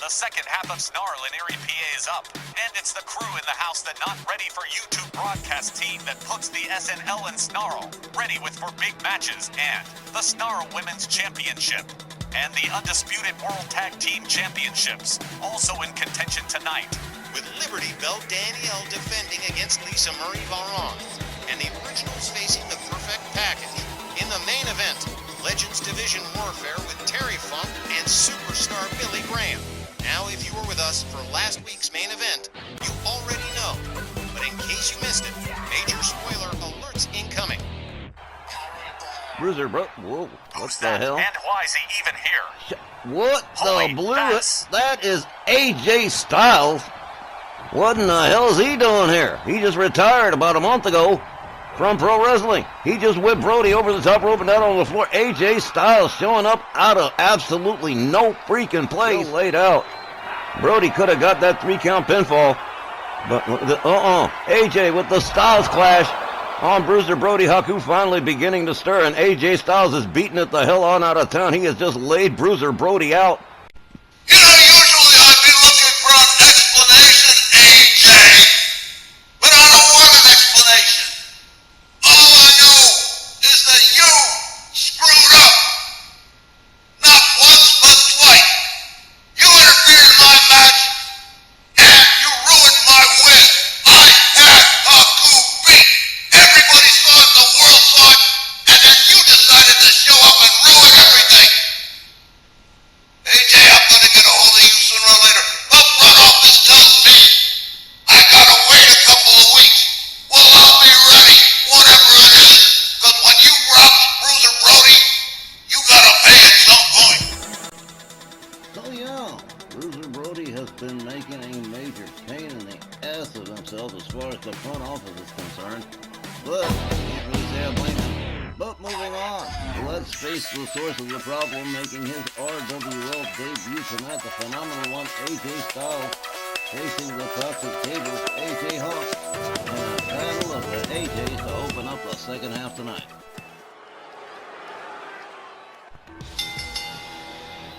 The second half of Snarl in Erie Pa is up, and it's the crew in the house that not ready for YouTube broadcast team that puts the SNL in Snarl, ready with for big matches and the Snarl Women's Championship and the Undisputed World Tag Team Championships, also in contention tonight. With Liberty Belt Danielle defending against Lisa Marie Varon, and the Originals facing the Perfect Package. In the main event, Legends Division Warfare with Terry Funk and Superstar Billy Graham. Now, if you were with us for last week's main event, you already know. But in case you missed it, major spoiler alerts incoming. Bruiser, bro. Whoa, what the hell? And why is he even here? What Holy the blue? bats. That is AJ Styles. What in the hell is he doing here? He just retired about a month ago from pro wrestling. He just whipped Brody over the top rope and down on the floor. AJ Styles showing up out of absolutely no freaking place. Laid out. Brody could have got that 3-count pinfall. But AJ with the Styles clash on Bruiser Brody. Haku finally beginning to stir, and AJ Styles is beating it the hell on out of town. He has just laid Bruiser Brody out. You know, usually I'd be looking for an explanation, AJ. But I don't want an explanation. All I know is that you screwed up. Not once, but twice. You interfered in my match, and you ruined my win. I had Haku beat. Everybody saw it, the world saw it, and then you decided to show up and ruin everything. AJ, I'm gonna get a hold of you sooner or later. The front office tells me I gotta wait a couple of weeks. Well, I'll be ready, whatever it is. Cause when you route Bruiser Brody, you gotta pay at some point. So yeah, Bruiser Brody has been making a major pain in the ass of himself as far as the front office is concerned. But can't really say I blame him. But moving on, let's face the source of the problem, making his RWL debut tonight, the phenomenal one, AJ Styles, facing the toxic tables, AJ Hawk, and a battle of the AJs to open up the second half tonight.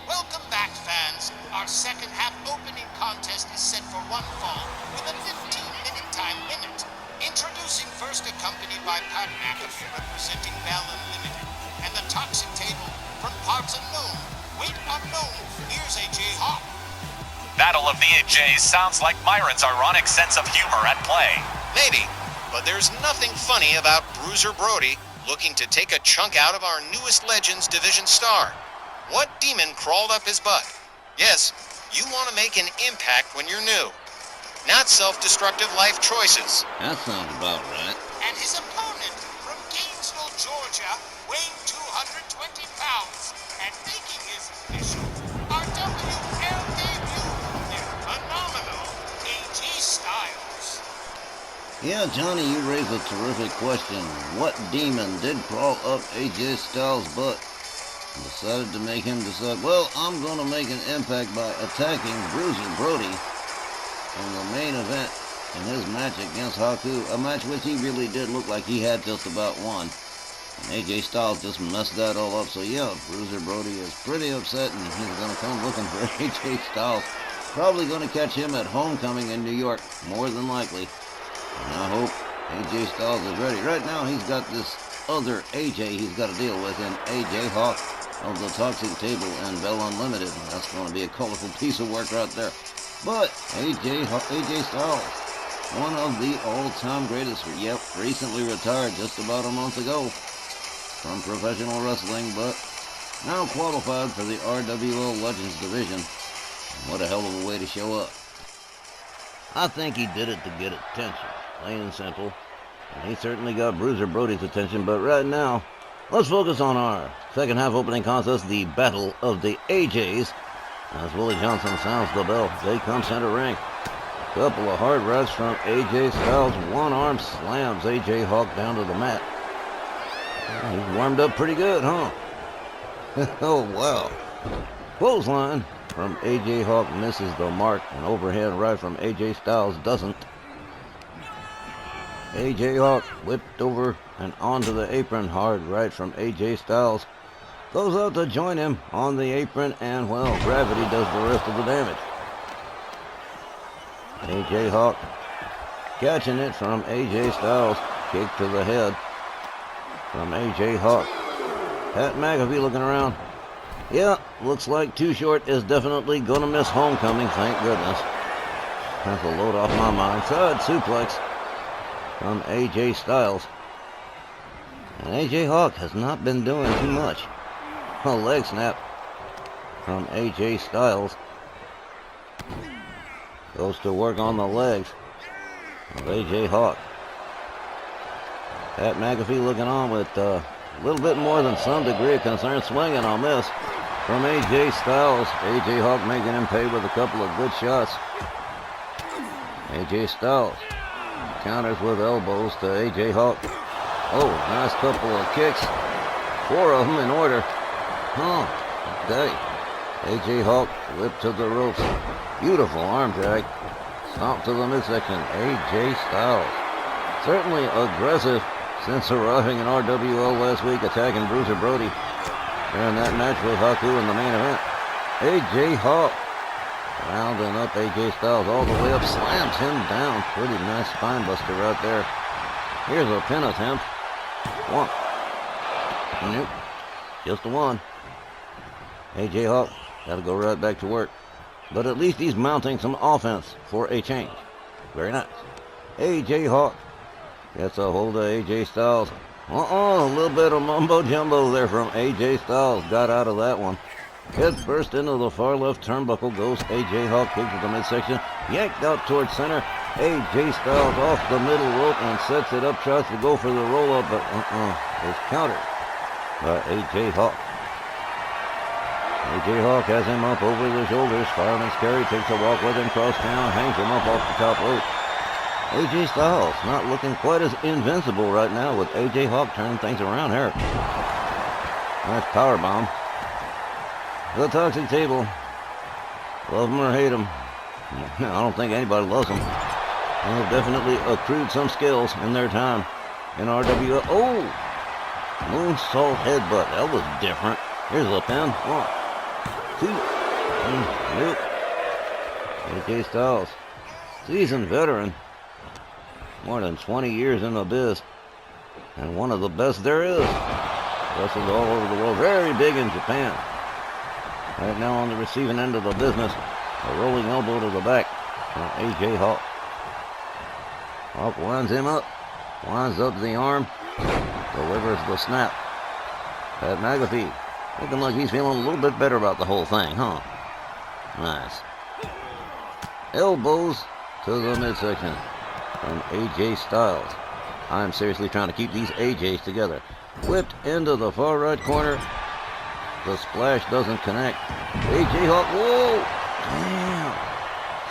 Welcome back, fans. Our second half opening contest is set for one fall with a 15-minute time limit. Introducing first, accompanied by Pat McAfee representing Bell Unlimited, and the Toxic Table from parts unknown, weight unknown. Here's AJ Hawk. Battle of the AJs sounds like Myron's ironic sense of humor at play. Maybe, but there's nothing funny about Bruiser Brody looking to take a chunk out of our newest Legends Division star. What demon crawled up his butt? Yes, you want to make an impact when you're new. Not self-destructive life choices. That sounds about right. And his opponent from Gainesville, Georgia, weighing 220 pounds and making his official RWL debut, the phenomenal AJ Styles. Yeah, Johnny, you raise a terrific question. What demon did crawl up AJ Styles' butt and decided to make him decide, well, I'm going to make an impact by attacking Bruiser Brody in the main event in his match against Haku, a match which he really did look like he had just about won. And AJ Styles just messed that all up. So yeah, Bruiser Brody is pretty upset, and he's going to come looking for AJ Styles. Probably going to catch him at Homecoming in New York, more than likely. And I hope AJ Styles is ready. Right now, he's got this other AJ he's got to deal with in AJ Hawk of the Toxic Table and Bell Unlimited. That's going to be a colorful piece of work right there. But AJ Styles, one of the all-time greatest, yep, recently retired just about a month ago from professional wrestling, but now qualified for the RWL Legends Division. What a hell of a way to show up. I think he did it to get attention, plain and simple. And he certainly got Bruiser Brody's attention, but right now, let's focus on our second half opening contest, the Battle of the AJs. As Willie Johnson sounds the bell, they come center ring. Couple of hard rights from AJ Styles. One arm slams AJ Hawk down to the mat. He's warmed up pretty good, huh? Oh, wow. Clothesline from AJ Hawk misses the mark. An overhand right from AJ Styles doesn't. AJ Hawk whipped over and onto the apron. Hard right from AJ Styles. Goes out to join him on the apron, and, well, gravity does the rest of the damage. AJ Hawk catching it from AJ Styles. Kick to the head from AJ Hawk. Pat McAfee looking around. Yeah, looks like Too Short is definitely going to miss homecoming, thank goodness. That's a load off my mind. Side suplex from AJ Styles. And AJ Hawk has not been doing too much. A leg snap from AJ Styles. Goes to work on the legs of AJ Hawk. Pat McAfee looking on with a little bit more than some degree of concern, swinging on this from AJ Styles. AJ Hawk making him pay with a couple of good shots. AJ Styles counters with elbows to AJ Hawk. Oh, nice couple of kicks. 4 of them in order. Okay. AJ Hawk whipped to the ropes. Beautiful arm drag. Stomp to the midsection. AJ Styles. Certainly aggressive since arriving in RWL last week, attacking Bruiser Brody during that match with Haku in the main event. AJ Hawk rounding up AJ Styles all the way up, slams him down. Pretty nice spine buster right there. Here's a pin attempt. 1. Nope. Just a 1. AJ Hawk got to go right back to work. But at least he's mounting some offense for a change. Very nice. AJ Hawk gets a hold of AJ Styles. A little bit of mumbo jumbo there from AJ Styles. Got out of that one. Head first into the far left turnbuckle goes AJ Hawk. Kick to the midsection. Yanked out towards center. AJ Styles off the middle rope and sets it up. Tries to go for the roll up, but is countered by AJ Hawk. AJ Hawk has him up over the shoulders. Fireman's carry, takes a walk with him cross town, hangs him up off the top rope. AJ Styles not looking quite as invincible right now with AJ Hawk turning things around here. Nice power bomb. The Toxic Table. Love him or hate him. I don't think anybody loves him. They've definitely accrued some skills in their time in RWL. Oh! Moonsault headbutt. That was different. Here's a pin. 1, 2. Nope. AJ Styles. Seasoned veteran. More than 20 years in the biz. And one of the best there is. Wrestled all over the world. Very big in Japan. Right now on the receiving end of the business. A rolling elbow to the back from AJ Hawk. Hawk winds him up. Winds up the arm. Delivers the snap. Pat McAfee looking like he's feeling a little bit better about the whole thing, huh? Nice. Elbows to the midsection from AJ Styles. I'm seriously trying to keep these AJs together. Whipped into the far right corner. The splash doesn't connect. AJ Hawk, whoa! Damn!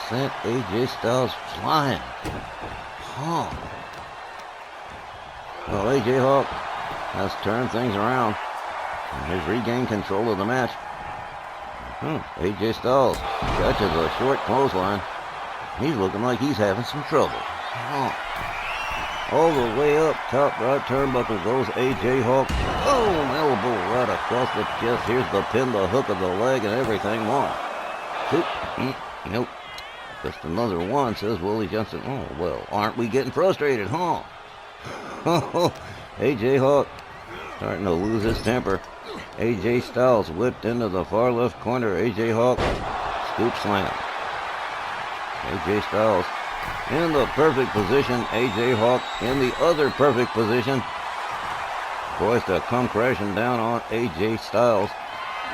Sent AJ Styles flying. Huh. Well, AJ Hawk has turned things around. And he's regained control of the match. AJ Styles catches a short clothesline. He's looking like he's having some trouble. All the way up top right turnbuckle goes AJ Hawk. Boom! Elbow right across the chest. Here's the pin, the hook of the leg, and everything. 1, 2. Nope. Just another 1, says Willie Johnson. Oh, well, aren't we getting frustrated, huh? AJ Hawk starting to lose his temper. AJ Styles whipped into the far left corner. AJ Hawk scoop slam. AJ Styles in the perfect position. AJ Hawk in the other perfect position. Poised to come crashing down on AJ Styles.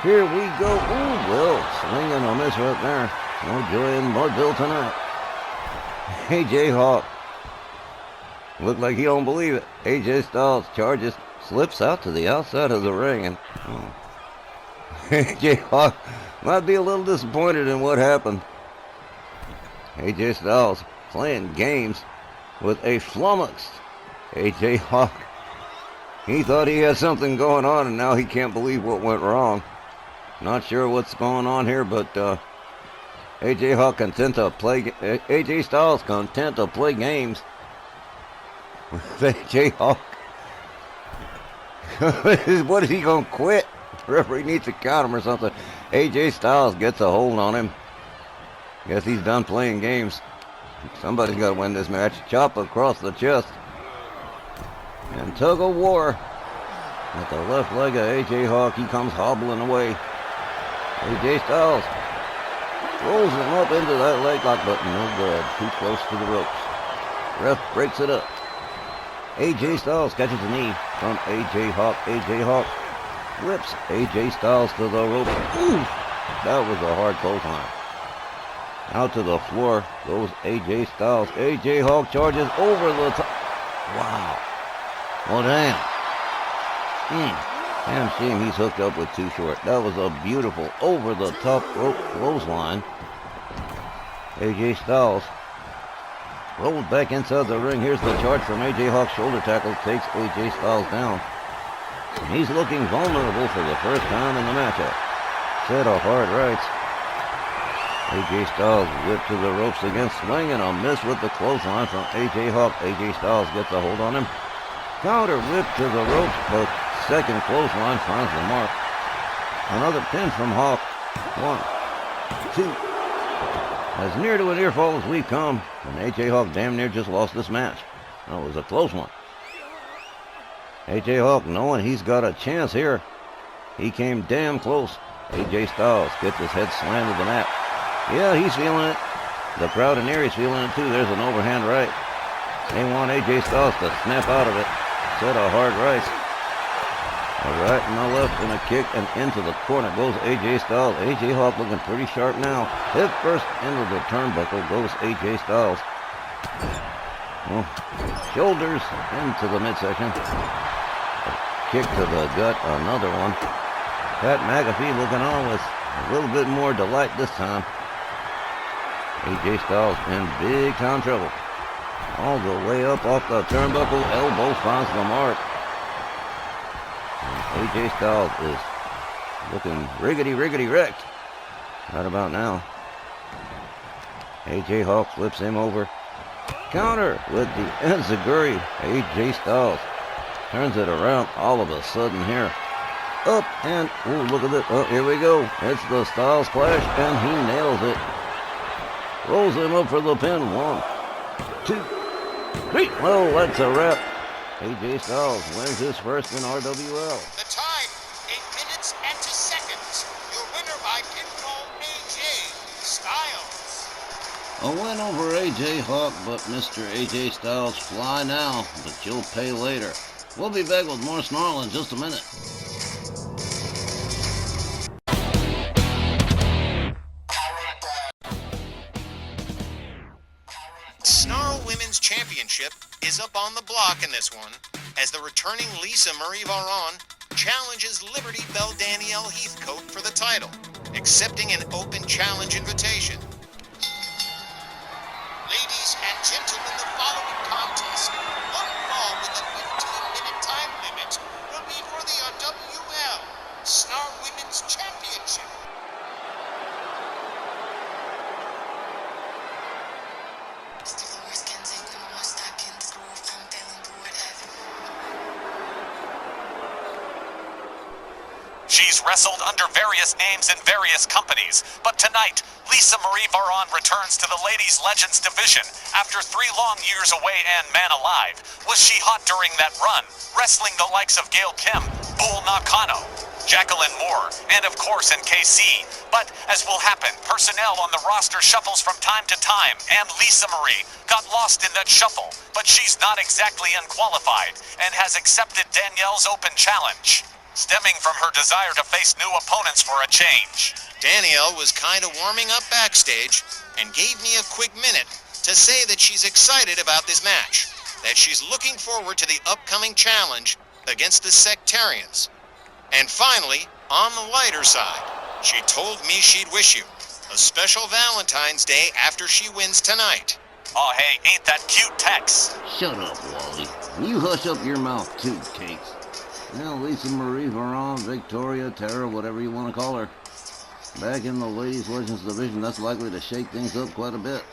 Here we go. Ooh, well, swinging a miss right there. No joy in Mudville tonight. AJ Hawk. Looked like he don't believe it. AJ Styles charges, slips out to the outside of the ring, and AJ Hawk might be a little disappointed in what happened. AJ Styles playing games with a flummoxed AJ Hawk. He thought he had something going on, and now he can't believe what went wrong. Not sure what's going on here, but AJ Hawk content to play. AJ Styles content to play games with AJ Hawk. What is he gonna quit? The referee needs to count him or something. AJ Styles gets a hold on him. Guess he's done playing games. Somebody's got to win this match. Chop across the chest. And tug of war. At the left leg of AJ Hawk, he comes hobbling away. AJ Styles rolls him up into that leg lock, but no good. Too close to the ropes. Ref breaks it up. AJ Styles catches a knee from AJ Hawk. AJ Hawk whips AJ Styles to the rope. Ooh, that was a hard clothesline. Out to the floor goes AJ Styles. AJ Hawk charges over the top. Wow. Well, damn. Damn shame he's hooked up with Too Short. That was a beautiful over-the-top rope clothesline. AJ Styles rolls back inside the ring. Here's the charge from AJ Hawk's shoulder tackle. Takes AJ Styles down. And he's looking vulnerable for the first time in the matchup. Set of hard rights. AJ Styles whipped to the ropes again. Swing and a miss with the clothesline from AJ Hawk. AJ Styles gets a hold on him. Counter whip to the ropes, but second clothesline finds the mark. Another pin from Hawk. 1, 2. As near to a near fall as we've come, and AJ Hawk damn near just lost this match. That was a close one. AJ Hawk knowing he's got a chance here. He came damn close. AJ Styles gets his head slammed to the mat. Yeah, he's feeling it. The crowd in Erie's feeling it too. There's an overhand right. They want AJ Styles to snap out of it. Set of hard rights. A right and a left and a kick, and into the corner goes AJ Styles. AJ Hawk looking pretty sharp now. Hip first into the turnbuckle goes AJ Styles. Well, shoulders into the midsection. A kick to the gut, another one. Pat McAfee looking on with a little bit more delight this time. AJ Styles in big time trouble. All the way up off the turnbuckle, elbow finds the mark. And AJ Styles is looking riggedy wrecked right about now. AJ Hawk flips him over. Counter with the enziguri. AJ Styles turns it around all of a sudden here. Up and, oh, look at this. Oh, here we go. It's the Styles Clash, and he nails it. Rolls him up for the pin. 1, 2, 3. Well, that's a wrap. AJ Styles wins his first in RWL. The time, 8 minutes and 2 seconds. Your winner by pinfall, AJ Styles. A win over AJ Hawk, but Mr. AJ Styles, fly now, but you'll pay later. We'll be back with more Snarl in just a minute. Snarl Women's Championship is up on the block in this one, as the returning Lisa Marie Varon challenges Liberty Belle Danielle Heathcote for the title, accepting an open challenge invitation. Ladies and gentlemen, the following contest, one fall with a 15-minute time limit, will be for the RWL Snarl Women's Championship. She's wrestled under various names in various companies, but tonight, Lisa Marie Varon returns to the Ladies Legends division. After 3 long years away and man alive, was she hot during that run, wrestling the likes of Gail Kim, Bull Nakano, Jacqueline Moore, and of course NKC. But as will happen, personnel on the roster shuffles from time to time, and Lisa Marie got lost in that shuffle, but she's not exactly unqualified and has accepted Danielle's open challenge, stemming from her desire to face new opponents for a change. Danielle was kind of warming up backstage and gave me a quick minute to say that she's excited about this match, that she's looking forward to the upcoming challenge against the Sectarians. And finally, on the lighter side, she told me she'd wish you a special Valentine's Day after she wins tonight. Oh hey, ain't that cute, Tex? Shut up, Wally. You hush up your mouth too, Cakes. Now, Lisa Marie Varon, Victoria, Tara, whatever you want to call her. Back in the Ladies Legends division, that's likely to shake things up quite a bit.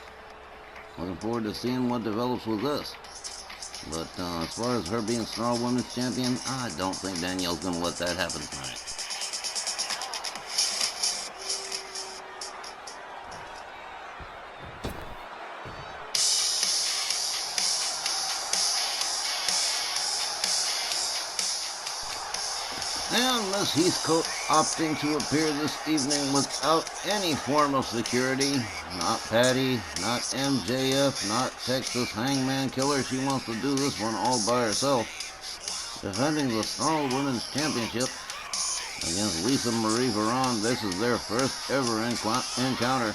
Looking forward to seeing what develops with this. But as far as her being Snarl Women's Champion, I don't think Danielle's going to let that happen tonight. Candice Heathcote opting to appear this evening without any form of security. Not Patty, not MJF, not Texas Hangman Killer. She wants to do this one all by herself. Defending the Snarl Women's Championship against Lisa Marie Varon. This is their first ever encounter.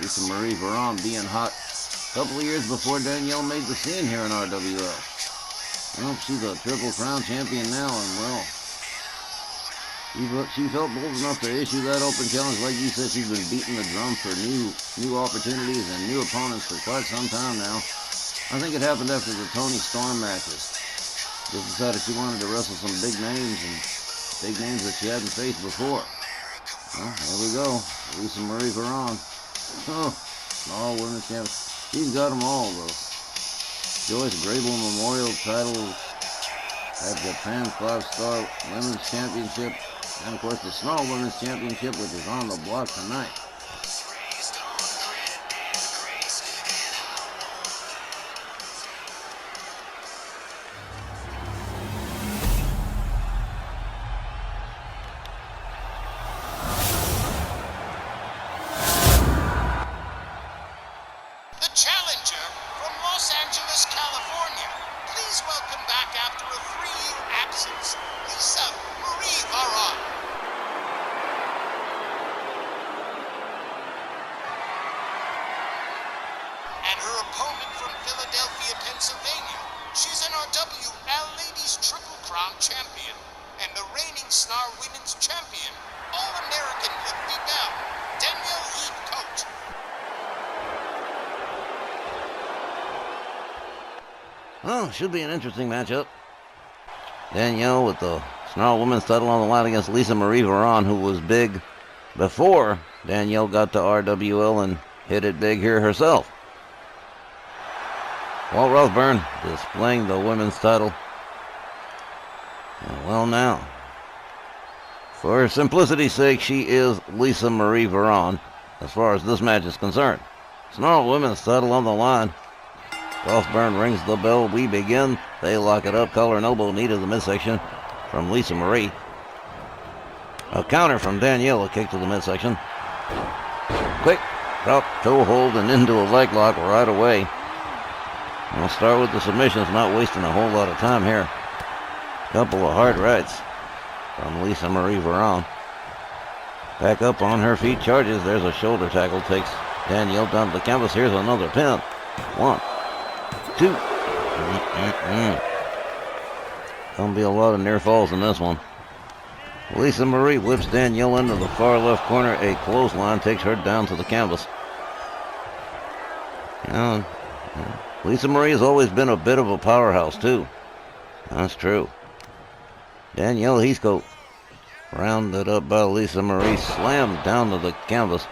Lisa Marie Varon being hot a couple of years before Danielle made the scene here in RWL. Well, she's a Triple Crown champion now, and well, she felt bold enough to issue that open challenge. Like you said, she's been beating the drum for new opportunities and new opponents for quite some time now. I think it happened after the Toni Storm matches. Just decided she wanted to wrestle some big names that she hadn't faced before. Well, there we go. Lisa Marie Varon. Oh, all women's champions. She's got them all, though. Joyce Grable Memorial title at Japan's 5-Star Women's Championship, and of course the Snarl Women's Championship, which is on the block tonight. The challenger from Los Angeles, California. Please welcome back after a 3-year absence, Lisa Marie Varon. And her opponent from Philadelphia, Pennsylvania. She's an RWL Ladies Triple Crown champion and the reigning Snarl Women's champion, All-American Liberty Bell, Danielle Heathcote. Well, should be an interesting matchup. Danielle with the Snarl Women's title on the line against Lisa Marie Varon, who was big before Danielle got to RWL and hit it big here herself. Walt Rothburn displaying the women's title. And well now, for simplicity's sake, she is Lisa Marie Varon as far as this match is concerned. Snarl Women's title on the line. Rothburn rings the bell. We begin. They lock it up. Collar and elbow knee to the midsection from Lisa Marie. A counter from Danielle. A kick to the midsection. Quick drop, toe hold, and into a leg lock right away. We'll start with the submissions, not wasting a whole lot of time here. Couple of hard rights from Lisa Marie Varon. Back up on her feet, charges. There's a shoulder tackle. Takes Danielle down to the canvas. Here's another pin. 1, 2. Gonna be a lot of near falls in this one. Lisa Marie whips Danielle into the far left corner. A clothesline takes her down to the canvas. Lisa Marie has always been a bit of a powerhouse, too. That's true. Danielle Heathcote, rounded up by Lisa Marie, slammed down to the canvas.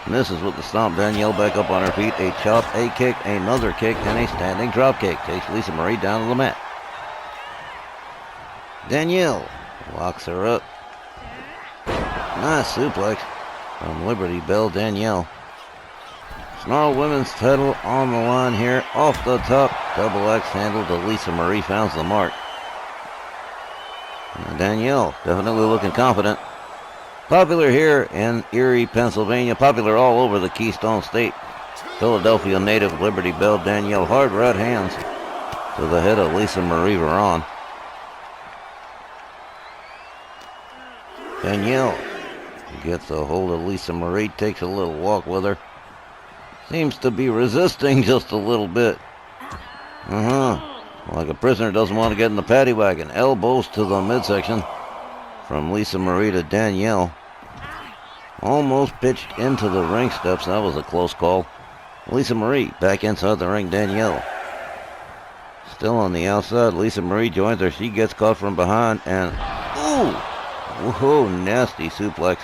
Misses with the stomp. Danielle back up on her feet. A chop, a kick, another kick, and a standing drop kick. Takes Lisa Marie down to the mat. Danielle locks her up. Nice suplex from Liberty Bell. Danielle. Snarl Women's title on the line here. Off the top. Double axe handle to Lisa Marie. Founds the mark. Danielle definitely looking confident. Popular here in Erie, Pennsylvania. Popular all over the Keystone State. Philadelphia native Liberty Bell. Danielle, hard right hands to the head of Lisa Marie Varon. Danielle gets a hold of Lisa Marie. Takes a little walk with her. Seems to be resisting just a little bit. Like a prisoner doesn't want to get in the paddy wagon. Elbows to the midsection from Lisa Marie to Danielle. Almost pitched into the ring steps. That was a close call. Lisa Marie back inside the ring. Danielle still on the outside. Lisa Marie joins her. She gets caught from behind and whoa, nasty suplex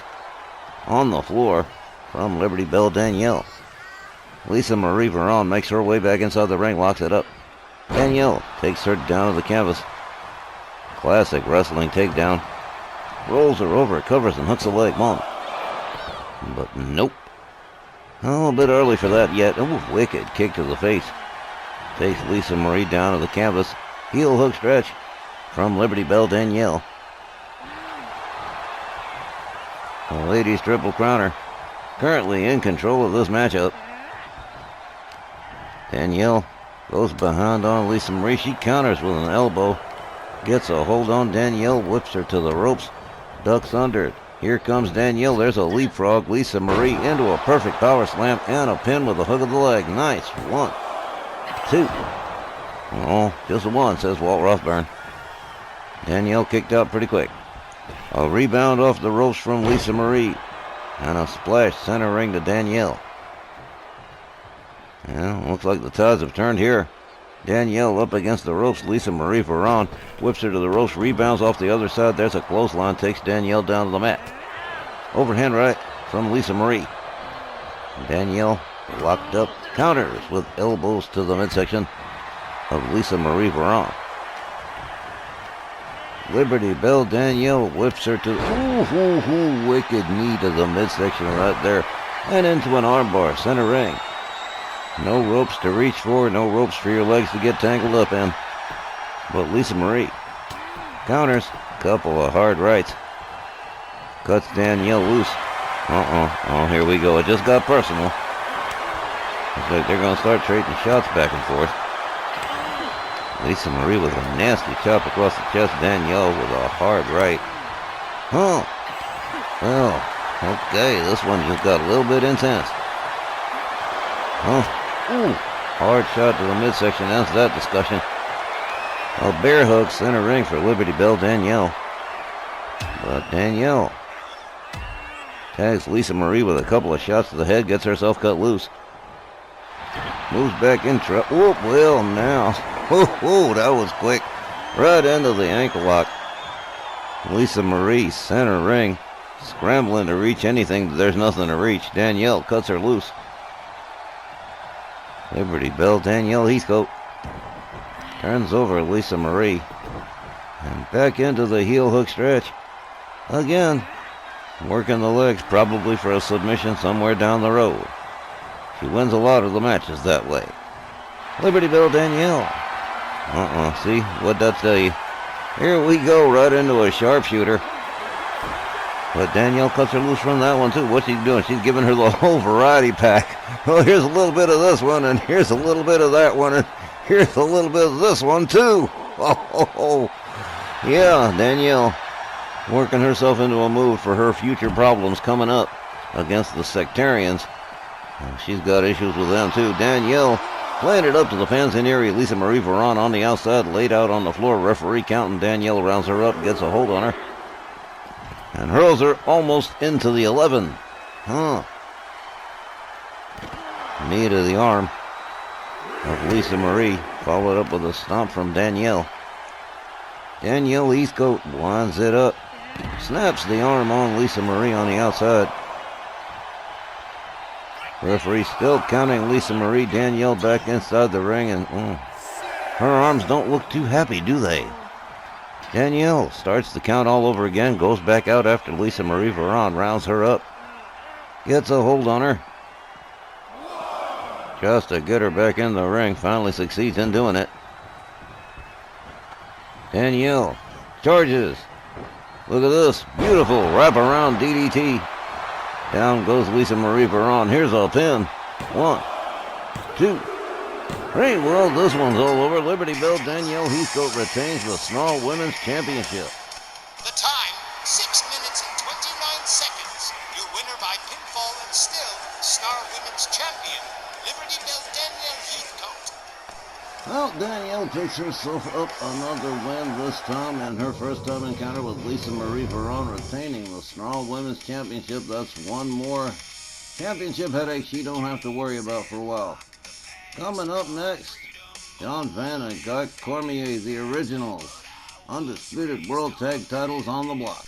on the floor from Liberty Bell. Danielle. Lisa Marie Varon makes her way back inside the ring, locks it up. Danielle takes her down to the canvas. Classic wrestling takedown. Rolls her over, covers and hooks a leg. One. But nope. A little bit early for that yet. Wicked kick to the face. Takes Lisa Marie down to the canvas. Heel hook stretch from Liberty Bell. Danielle The ladies triple crowner currently in control of this matchup. Danielle goes behind on Lisa Marie. She counters with an elbow. Gets a hold on Danielle, whips her to the ropes, ducks under it. Here comes Danielle. There's a leapfrog. Lisa Marie into a perfect power slam and a pin with a hook of the leg. Nice. 1, 2. Oh, just one, says Walt Rothburn. Danielle kicked out pretty quick. A rebound off the ropes from Lisa Marie. And a splash center ring to Danielle. Yeah, looks like the tides have turned here. Danielle up against the ropes. Lisa Marie Veron whips her to the ropes, rebounds off the other side. There's a clothesline, takes Danielle down to the mat. Overhand right from Lisa Marie. Danielle locked up, counters with elbows to the midsection of Lisa Marie Veron. Liberty Bell Danielle whips her to wicked knee to the midsection right there and into an armbar, center ring. No ropes to reach for, no ropes for your legs to get tangled up in. But Lisa Marie counters, couple of hard rights. Cuts Danielle loose. Oh, here we go. It just got personal. Looks like they're going to start trading shots back and forth. Lisa Marie with a nasty chop across the chest. Danielle with a hard right. Oh, well, okay. This one just got a little bit intense. Hard shot to the midsection ends that discussion. A bear hug center ring for Liberty Bell Danielle. But Danielle tags Lisa Marie with a couple of shots to the head, gets herself cut loose. Moves back in trouble. Well, now. That was quick. Right into the ankle lock. Lisa Marie, center ring. Scrambling to reach anything, there's nothing to reach. Danielle cuts her loose. Liberty Bell, Danielle Heathcote. Turns over Lisa Marie. And back into the heel hook stretch. Again. Working the legs, probably for a submission somewhere down the road. She wins a lot of the matches that way. Liberty Bell Danielle. See, what'd that tell you? Here we go, right into a sharpshooter. But Danielle cuts her loose from that one, too. What's she doing? She's giving her the whole variety pack. Well, here's a little bit of this one, and here's a little bit of that one, and here's a little bit of this one, too. Yeah, Danielle working herself into a move for her future problems coming up against the Sectarians. And she's got issues with them, too. Danielle playing it up to the fans in Erie. Lisa Marie Veron on the outside, laid out on the floor. Referee counting. Danielle rounds her up, gets a hold on her, and hurls her almost into the 11. Knee to the arm of Lisa Marie, followed up with a stomp from Danielle. Danielle Heathcote winds it up, snaps the arm on Lisa Marie on the outside. Referee still counting Lisa Marie. Danielle back inside the ring, and her arms don't look too happy, do they? Danielle starts the count all over again, goes back out after Lisa Marie Veron, rounds her up, gets a hold on her. Just to get her back in the ring, finally succeeds in doing it. Danielle charges. Look at this, beautiful wraparound DDT. Down goes Lisa Marie Veron. Here's a pin. 1, 2, 3. Well, this one's all over. Liberty Bell Danielle Heathcote retains the Snarl Women's Championship. The time, 6 minutes and 29 seconds. Your winner by pinfall and still Snarl Women's Champion, Liberty Bell Danielle Heathcote. Well, Danielle picks herself up another win, this time in her first time encounter with Lisa Marie Veron, retaining the Snarl Women's Championship. That's one more championship headache she don't have to worry about for a while. Coming up next, John Van and Guy Cormier, the originals. Undisputed World Tag Titles on the block.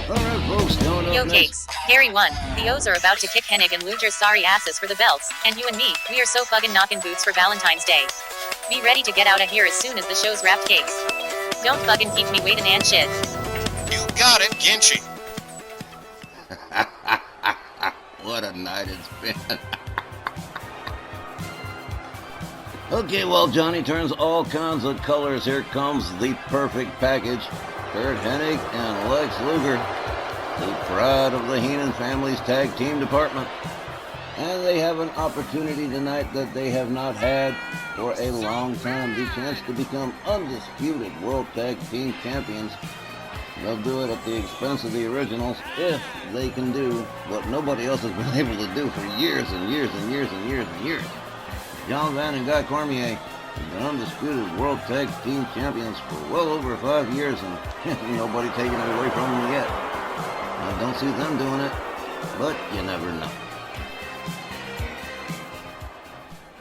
Alright, folks, coming up Yo, next. Cakes. Gary won. The O's are about to kick Hennig and Luger's sorry asses for the belts, and you and me, we are so fucking knocking boots for Valentine's Day. Be ready to get out of here as soon as the show's wrapped, Cakes. Don't fucking keep me waiting and shit. You got it, Ginchy. What a night it's been. Okay, well, Johnny turns all kinds of colors. Here comes the perfect package. Kurt Hennig and Lex Luger, the pride of the Heenan family's tag team department. And they have an opportunity tonight that they have not had for a long time. The chance to become undisputed World Tag Team Champions. They'll do it at the expense of the originals if they can do what nobody else has been able to do for years and years and years and years and years. John Van and Guy Cormier have been undisputed World Tag Team Champions for well over 5 years, and nobody taking it away from them yet. I don't see them doing it, but you never know.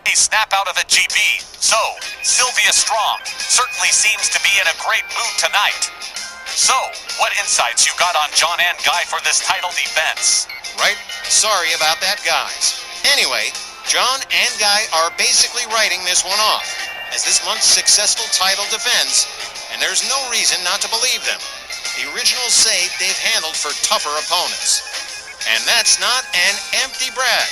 A snap out of the GB. So, Sylvia Strong certainly seems to be in a great mood tonight. So, what insights you got on John and Guy for this title defense? Right? Sorry about that, guys. Anyway, John and Guy are basically writing this one off as this month's successful title defense, and there's no reason not to believe them. The originals say they've handled for tougher opponents. And that's not an empty brag.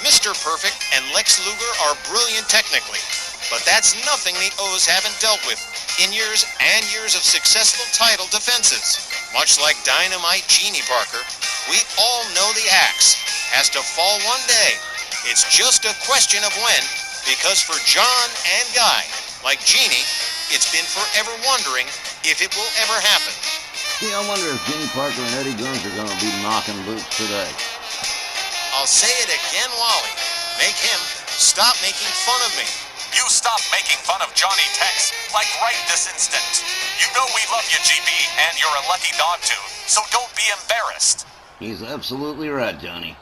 Mr. Perfect and Lex Luger are brilliant technically, but that's nothing the O's haven't dealt with in years and years of successful title defenses. Much like Dynamite Jeannie Parker, we all know the axe has to fall one day. It's just a question of when, because for John and Guy, like Jeannie, it's been forever wondering if it will ever happen. Yeah, I wonder if Jeannie Parker and Eddie Guns are going to be knocking boots today. I'll say it again, Wally. Make him stop making fun of me. You stop making fun of Johnny Tex, like right this instant. You know we love you, GB, and you're a lucky dog too, so don't be embarrassed. He's absolutely right, Johnny.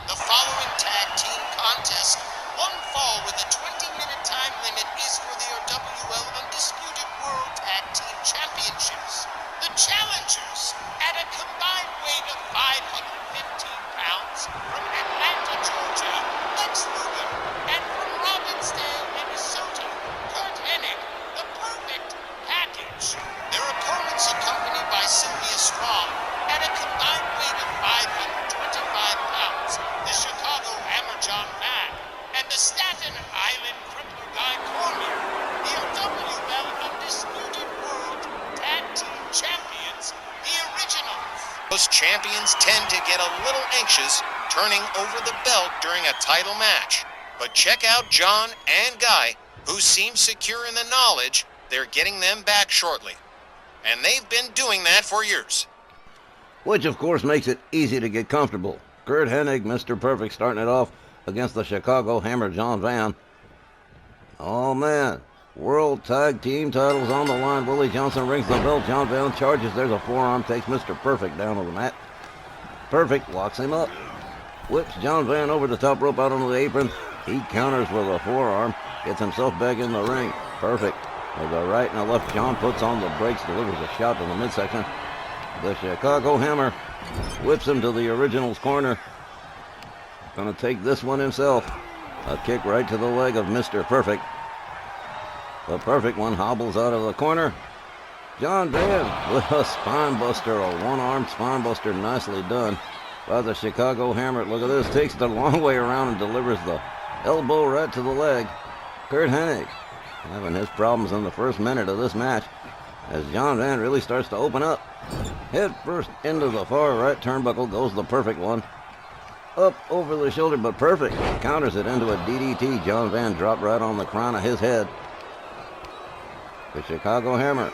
The following tag team contest, one fall with a 20-minute time limit, is for the RWL Undisputed World Tag Team Championships. The challengers, at a combined weight of 515 pounds, from Atlanta, Georgia, Lex Luger, and from Robbinsdale, Minnesota, Kurt Hennig, the perfect package. Their opponents accompanied by Sylvia Strong, at a combined weight of 525 pounds, the Chicago Hammer John Van, and the Staten Island Crippler Guy Cormier, the RWL Undisputed World Tag Team Champions, the originals. Those champions tend to get a little anxious turning over the belt during a title match. But check out John and Guy, who seem secure in the knowledge they're getting them back shortly. And they've been doing that for years. Which, of course, makes it easy to get comfortable. Kurt Hennig, Mr. Perfect, starting it off against the Chicago Hammer John Van. Oh, man. World Tag Team titles on the line. Willie Johnson rings the bell. John Van charges. There's a forearm. Takes Mr. Perfect down to the mat. Perfect locks him up. Whips John Van over the top rope out onto the apron. He counters with a forearm. Gets himself back in the ring. Perfect. With a right and a left, John puts on the brakes. Delivers a shot to the midsection. The Chicago Hammer whips him to the original's corner. Gonna take this one himself. A kick right to the leg of Mr. Perfect. The Perfect one hobbles out of the corner. John Van with a spine buster, a one-armed spine buster, nicely done by the Chicago Hammer. Look at this, takes it a long way around and delivers the elbow right to the leg. Kurt Hennig having his problems in the first minute of this match as John Van really starts to open up. Head first into the far right turnbuckle goes the Perfect one. Up over the shoulder, but Perfect counters it into a DDT. John Van dropped right on the crown of his head. The Chicago Hammer.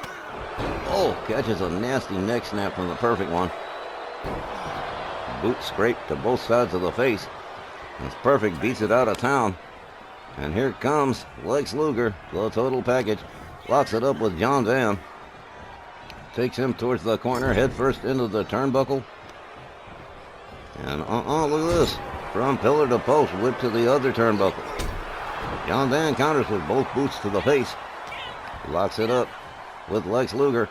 Oh, catches a nasty neck snap from the Perfect one. Boot scrape to both sides of the face as Perfect beats it out of town. And here comes Lex Luger, the total package. Locks it up with John Van. Takes him towards the corner, head first into the turnbuckle. And look at this. From pillar to post, whip to the other turnbuckle. John Van counters with both boots to the face. Locks it up with Lex Luger.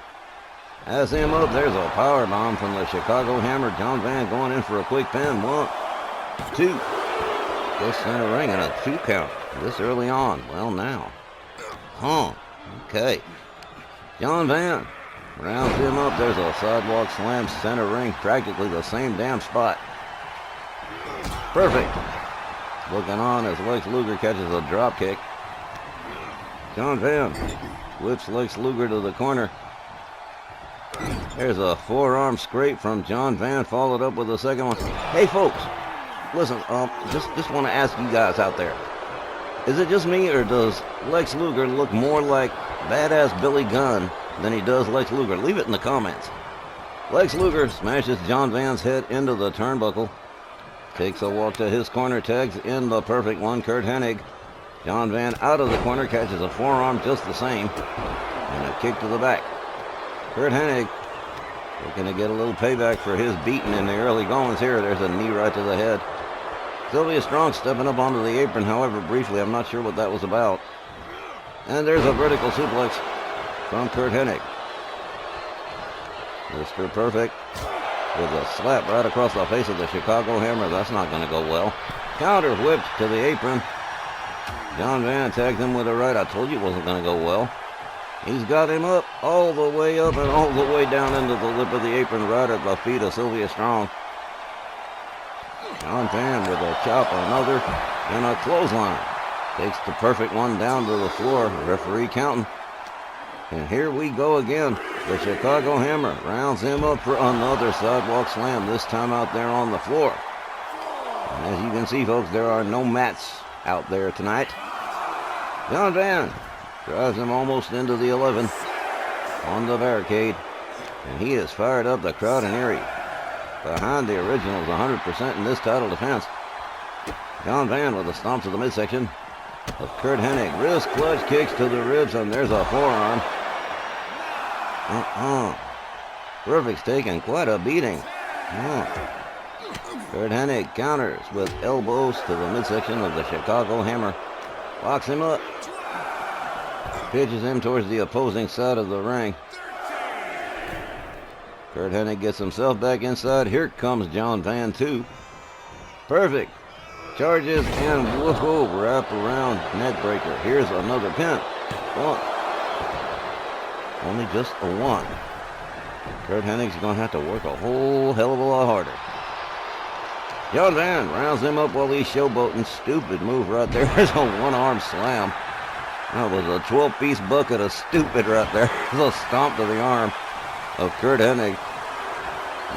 Has him up. There's a power bomb from the Chicago Hammer. John Van going in for a quick pin. 1, 2. Goes center ring and a 2 count. This early on. Well, now. Okay. John Van rounds him up. There's a sidewalk slam, center ring, practically the same damn spot. Perfect. Looking on as Lex Luger catches a drop kick. John Van whips Lex Luger to the corner. There's a forearm scrape from John Van, followed up with a second one. Hey folks, listen, just want to ask you guys out there. Is it just me, or does Lex Luger look more like badass Billy Gunn than he does Lex Luger? Leave it in the comments. Lex Luger smashes John Van's head into the turnbuckle. Takes a walk to his corner, tags in the perfect one. Curt Hennig. John Van out of the corner, catches a forearm just the same. And a kick to the back. Curt Hennig looking to get a little payback for his beating in the early goings here. There's a knee right to the head. Sylvia Strong stepping up onto the apron, however, briefly. I'm not sure what that was about. And there's a vertical suplex from Curt Hennig. Mr. Perfect with a slap right across the face of the Chicago Hammer. That's not going to go well. Counter whipped to the apron. John Van tagged him with a right. I told you it wasn't going to go well. He's got him up, all the way up and all the way down into the lip of the apron, right at the feet of Sylvia Strong. John Van with a chop, another, and a clothesline. Takes the perfect one down to the floor. Referee counting. And here we go again. The Chicago Hammer rounds him up for another sidewalk slam, this time out there on the floor. And as you can see, folks, there are no mats out there tonight. John Van drives him almost into the 11 on the barricade. And he has fired up the crowd in Erie. Behind the originals 100% in this title defense. John Van with a stomp to the midsection of Curt Hennig. Wrist clutch kicks to the ribs, and there's a forearm. Perfect's taking quite a beating. Curt Hennig counters with elbows to the midsection of the Chicago Hammer. Locks him up. Pitches him towards the opposing side of the ring. Curt Hennig gets himself back inside. Here comes John Van, too. Perfect. Charges and whoa, wrap around neck breaker. Here's another pin. One. Only just a one. Curt Hennig's going to have to work a whole hell of a lot harder. John Van rounds him up while he's showboating. Stupid move right there. There's a one-arm slam. That was a 12-piece bucket of stupid right there. There's a stomp to the arm of Curt Hennig.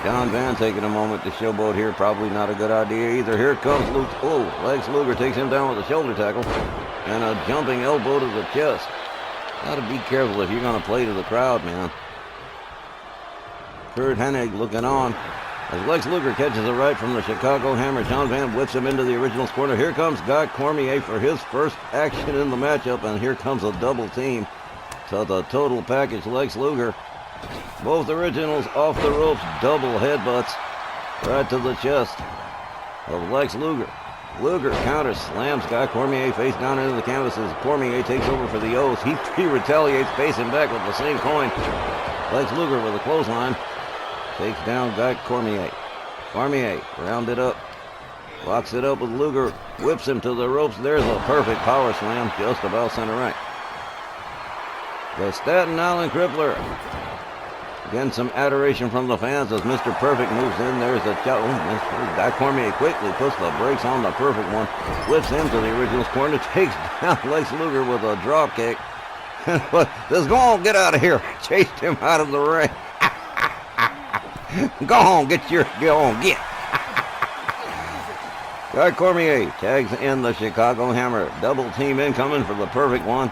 John Van taking a moment to showboat here. Probably not a good idea either. Here comes Luke. Oh, Lex Luger takes him down with a shoulder tackle. And a jumping elbow to the chest. Gotta be careful if you're gonna play to the crowd, man. Curt Hennig looking on as Lex Luger catches a right from the Chicago Hammer. John Van whips him into the original's corner. Here comes Guy Cormier for his first action in the matchup. And here comes a double team to the total package. Lex Luger. Both originals off the ropes, double headbutts right to the chest of Lex Luger. Luger counter slams Guy Cormier face down into the canvas as Cormier takes over for the O's. He retaliates, facing back with the same coin. Lex Luger with a clothesline takes down Guy Cormier. Cormier rounded up, locks it up with Luger, whips him to the ropes. There's a perfect power slam just about center right. The Staten Island Crippler. Again, some adoration from the fans as Mr. Perfect moves in. There's the chop. Guy Cormier quickly puts the brakes on the perfect one. Whips him to the original's corner. Takes down Lex Luger with a drop kick. Just go on, get out of here. Chased him out of the ring. Go on, get. Guy Cormier tags in the Chicago Hammer. Double team incoming for the perfect one.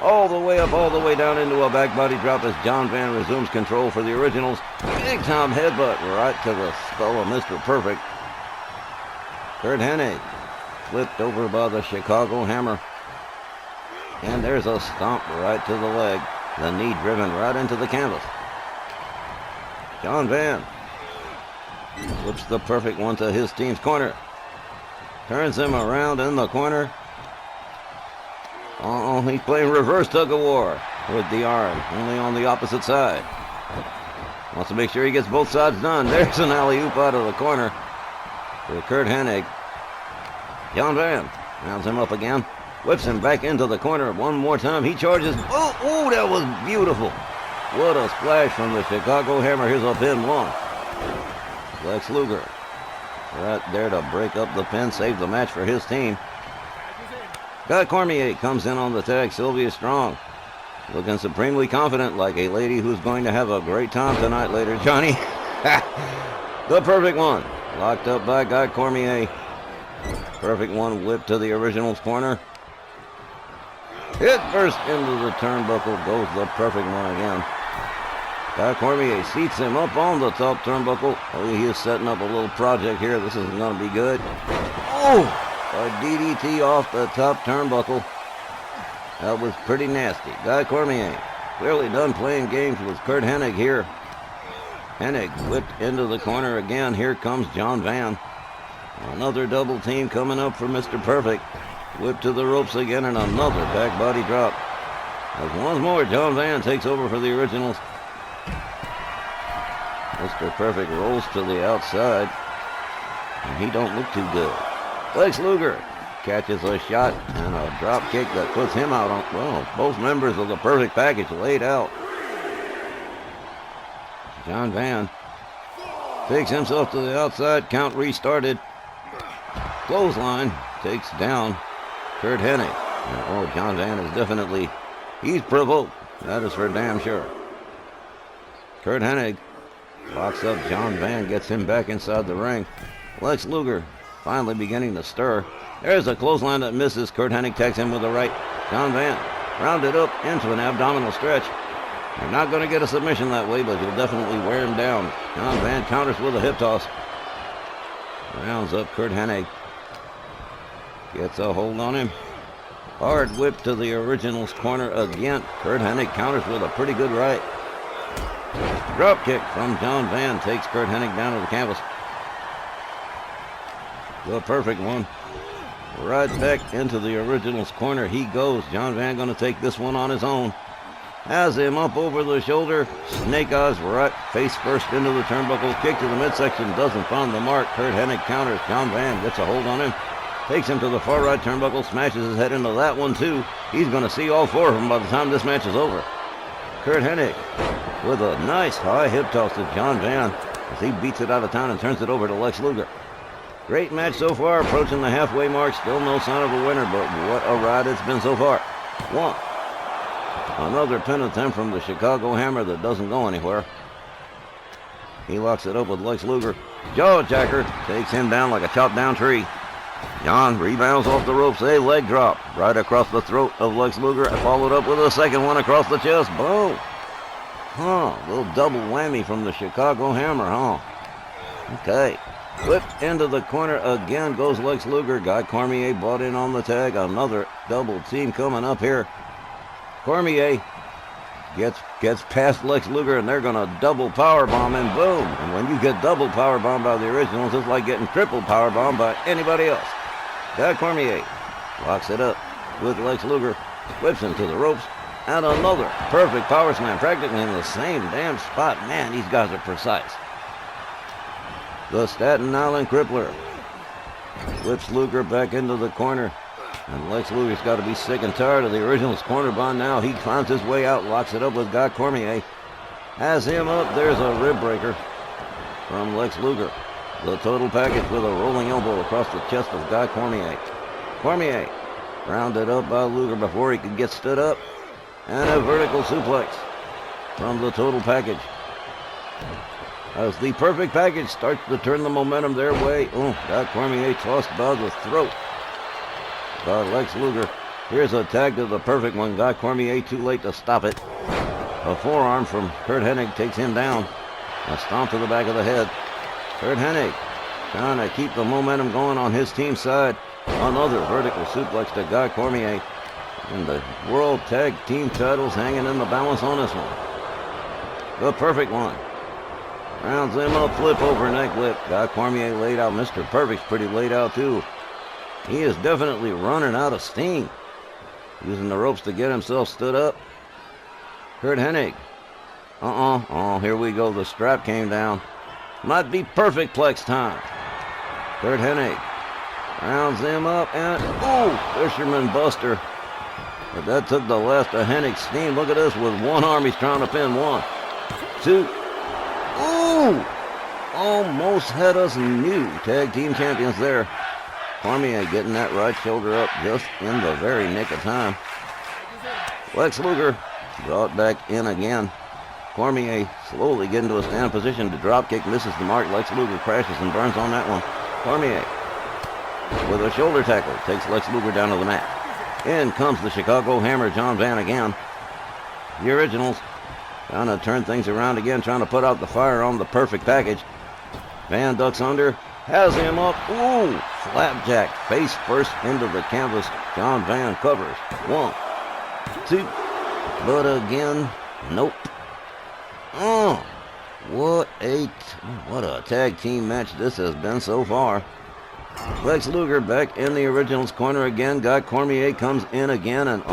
All the way up, all the way down into a back body drop as John Van resumes control for the originals. Big time headbutt right to the skull of Mr. Perfect. Curt Hennig flipped over by the Chicago Hammer. And there's a stomp right to the leg. The knee driven right into the canvas. John Van flips the perfect one to his team's corner. Turns him around in the corner. Oh, he's playing reverse tug-of-war with the arm, only on the opposite side. Wants to make sure he gets both sides done. There's an alley-oop out of the corner for Curt Hennig. John Van rounds him up again, whips him back into the corner one more time. He charges. Oh, that was beautiful. What a splash from the Chicago Hammer. Here's a pin 1. Lex Luger right there to break up the pin, save the match for his team. Guy Cormier comes in on the tag. Sylvia Strong looking supremely confident, like a lady who's going to have a great time tonight later. Johnny, the perfect one, locked up by Guy Cormier. Perfect one whipped to the Originals corner. Hit first into the turnbuckle, goes the perfect one again. Guy Cormier seats him up on the top turnbuckle. Oh, he is setting up a little project here. This isn't going to be good. Oh, a DDT off the top turnbuckle. That was pretty nasty. Guy Cormier clearly done playing games with Curt Hennig here. Hennig whipped into the corner again. Here comes John Van. Another double team coming up for Mr. Perfect. Whipped to the ropes again and another back body drop. As once more, John Van takes over for the Originals. Mr. Perfect rolls to the outside, and he don't look too good. Lex Luger catches a shot and a drop kick that puts him out on, well, both members of the Perfect Package laid out. John Van takes himself to the outside, count restarted. Clothesline takes down Curt Hennig. And, oh, John Van is definitely, he's provoked. That is for damn sure. Curt Hennig locks up John Van, gets him back inside the ring. Lex Luger finally beginning to stir. There's a clothesline that misses. Curt Hennig tags him with the right. John Van rounded up into an abdominal stretch. You're not going to get a submission that way, but you'll definitely wear him down. John Van counters with a hip toss. Rounds up Curt Hennig. Gets a hold on him. Hard whip to the Originals corner again. Curt Hennig counters with a pretty good right. Drop kick from John Van takes Curt Hennig down to the canvas. The perfect one. Right back into the Originals corner he goes. John Van going to take this one on his own. Has him up over the shoulder. Snake eyes right face first into the turnbuckle. Kick to the midsection. Doesn't find the mark. Curt Hennig counters. John Van gets a hold on him. Takes him to the far right turnbuckle. Smashes his head into that one too. He's going to see all 4 of them by the time this match is over. Curt Hennig with a nice high hip toss to John Van as he beats it out of town and turns it over to Lex Luger. Great match so far, approaching the halfway mark. Still no sign of a winner, but what a ride it's been so far. 1. Another pin attempt from the Chicago Hammer that doesn't go anywhere. He locks it up with Lex Luger. Jawjacker takes him down like a chopped down tree. John rebounds off the ropes, a leg drop right across the throat of Lex Luger, followed up with a second one across the chest. Boom! Little double whammy from the Chicago Hammer, Okay. Whipped into the corner again goes Lex Luger. Guy Cormier bought in on the tag. Another double team coming up here. Cormier gets past Lex Luger, and they're going to double powerbomb him. Boom! And when you get double powerbombed by the Originals, it's like getting triple powerbombed by anybody else. Guy Cormier locks it up with Lex Luger, whips him to the ropes, and another perfect power slam, practically in the same damn spot. Man, these guys are precise. The Staten Island Crippler whips Luger back into the corner. And Lex Luger's got to be sick and tired of the Originals corner by now. He finds his way out, locks it up with Guy Cormier. Has him up. There's a rib breaker from Lex Luger. The total package with a rolling elbow across the chest of Guy Cormier. Cormier rounded up by Luger before he could get stood up. And a vertical suplex from the total package. As the Perfect Package starts to turn the momentum their way. Guy Cormier tossed by the throat by Lex Luger. Here's a tag to the perfect one. Guy Cormier too late to stop it. A forearm from Curt Hennig takes him down. A stomp to the back of the head. Curt Hennig trying to keep the momentum going on his team's side. Another vertical suplex to Guy Cormier. And the World Tag Team titles hanging in the balance on this one. The perfect one. Rounds him up, flip over neck whip. Guy Cormier laid out. Mr. Perfect's pretty laid out too. He is definitely running out of steam. Using the ropes to get himself stood up. Curt Hennig. Here we go. The strap came down. Might be perfect plex time. Curt Hennig rounds him up and, Fisherman Buster. But that took the last of Hennick's steam. Look at this. With one arm, he's trying to pin. 1, 2. Ooh! Almost had us new tag team champions there. Cormier getting that right shoulder up just in the very nick of time. Lex Luger brought back in again. Cormier slowly getting to a stand position to drop kick. Misses the mark. Lex Luger crashes and burns on that one. Cormier with a shoulder tackle takes Lex Luger down to the mat. In comes the Chicago Hammer, John Van again. The Originals trying to turn things around again, trying to put out the fire on the perfect package. Van ducks under, has him up. Ooh, flapjack, face first into the canvas. John Van covers. 1, 2, but again, nope. What a tag team match this has been so far. Lex Luger back in the Originals corner again. Guy Cormier comes in again, and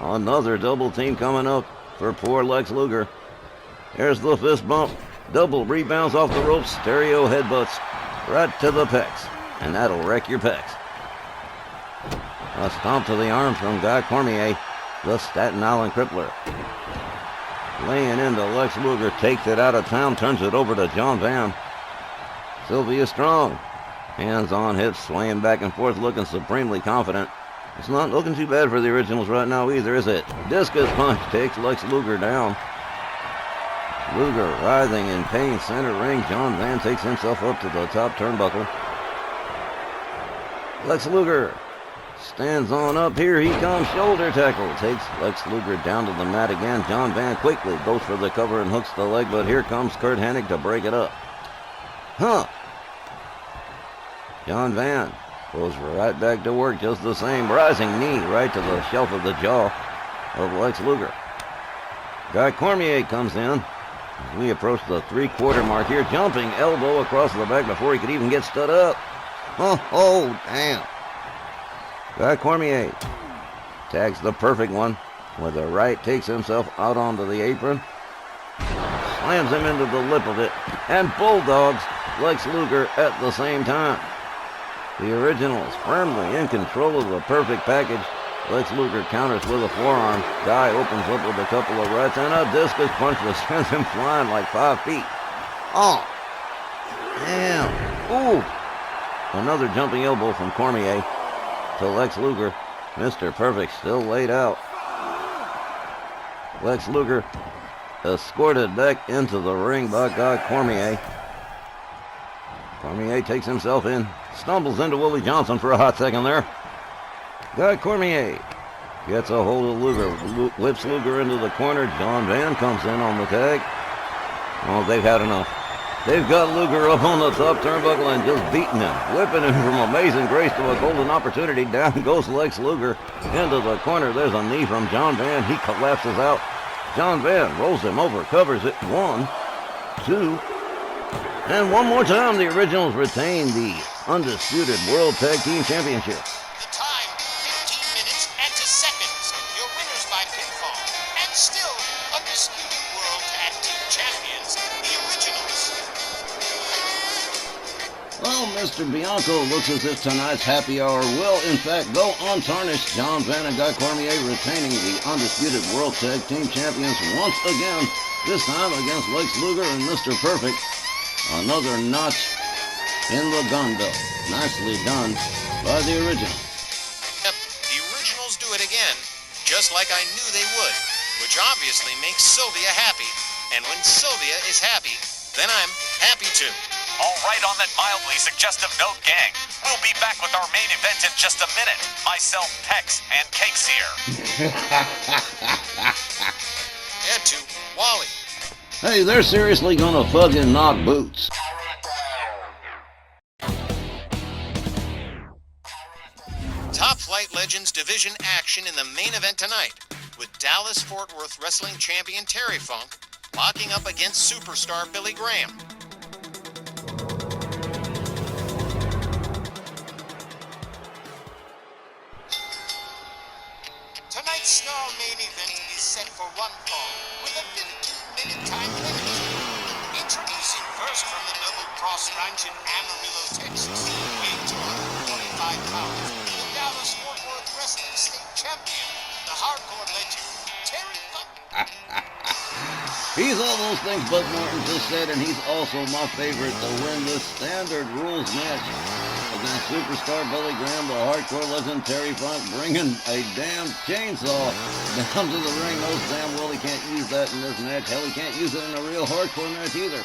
another double team coming up for poor Lex Luger. There's the fist bump. Double rebounds off the ropes. Stereo headbutts right to the pecs, and that'll wreck your pecs. A stomp to the arm from Guy Cormier, the Staten Island Crippler. Laying into Lex Luger, takes it out of town, turns it over to John Van. Sylvia Strong. Hands on hips, swaying back and forth, looking supremely confident. It's not looking too bad for the Originals right now either, is it? Discus punch takes Lex Luger down. Luger writhing in pain, center ring. John Van takes himself up to the top turnbuckle. Lex Luger stands on up. Here he comes. Shoulder tackle takes Lex Luger down to the mat again. John Van quickly goes for the cover and hooks the leg, but here comes Curt Hennig to break it up. John Van goes right back to work just the same. Rising knee right to the shelf of the jaw of Lex Luger. Guy Cormier comes in. As we approach the 3/4 mark here. Jumping elbow across the back before he could even get stood up. Oh, damn. Guy Cormier tags the perfect one with the right. Takes himself out onto the apron. Slams him into the lip of it. And bulldogs Lex Luger at the same time. The Originals firmly in control of the perfect package. Lex Luger counters with a forearm. Guy opens up with a couple of rights and a discus punch that sends him flying like 5 feet. Oh, damn. Ooh. Another jumping elbow from Cormier to Lex Luger. Mr. Perfect still laid out. Lex Luger escorted back into the ring by Guy Cormier. Cormier takes himself in. Stumbles into Willie Johnson for a hot second there. Guy Cormier gets a hold of Luger. Whips Luger into the corner. John Van comes in on the tag. Oh, they've had enough. They've got Luger up on the top turnbuckle and just beating him. Whipping him from amazing grace to a golden opportunity. Down goes Lex Luger into the corner. There's a knee from John Van. He collapses out. John Van rolls him over. Covers it. 1, 2. And one more time, the Originals retain the undisputed World Tag Team Championship. The time, 15 minutes and 2 seconds. Your winners by pinfall. And still undisputed World Tag Team Champions, the Originals. Well, Mr. Bianco looks as if tonight's happy hour will, in fact, go untarnished. John Van and Guy Cormier retaining the undisputed World Tag Team Champions once again, this time against Lex Luger and Mr. Perfect. Another notch in the gun belt. Nicely done by the Originals. Yep, the Originals do it again, just like I knew they would, which obviously makes Sylvia happy. And when Sylvia is happy, then I'm happy too. All right on that mildly suggestive note, gang. We'll be back with our main event in just a minute. Myself, Tex, and Cakes here. Ed to Wally. Hey, they're seriously gonna fucking knock boots. Top Flight Legends Division action in the main event tonight, with Dallas-Fort Worth Wrestling Champion Terry Funk locking up against superstar Billy Graham. Tonight's Snarl main event is set for one fall, with a 15-minute time limit. Introducing first from the Double Cross Ranch in Amarillo, Texas, weighing 225 pounds, the Dallas-Fort Worth Wrestling State Champion, the Hardcore He's all those things Buzz Martin just said, and he's also my favorite to win this standard rules match against superstar Billy Graham, the hardcore legend Terry Funk, bringing a damn chainsaw down to the ring. Knows damn well he can't use that in this match. Hell, he can't use it in a real hardcore match either.